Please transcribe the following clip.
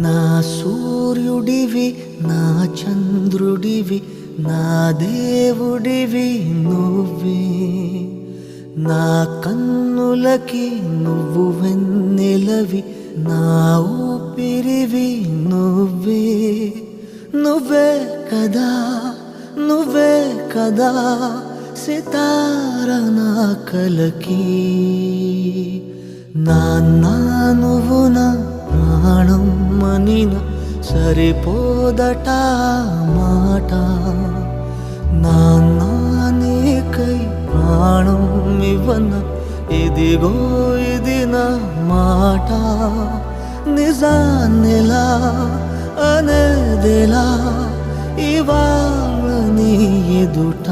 నా సూర్యుడివి నా చంద్రుడివి నా దేవుడివి నువ్వే నా కన్నులకి నువ్వు వెన్నెలవి నా ఊపిరివి నువ్వే నువ్వే కదా నువ్వే కదా సితార నా కలకి నాన్న నువ్వు నా ప్రాణం మనిన సరిపోదట మాట నాన్న నీకై ప్రాణం ఇవ్వన ఇదిగో ఇది నా మాట నిజాన్నెలా అనేదెలా ఇవాళ నీ ఎదుట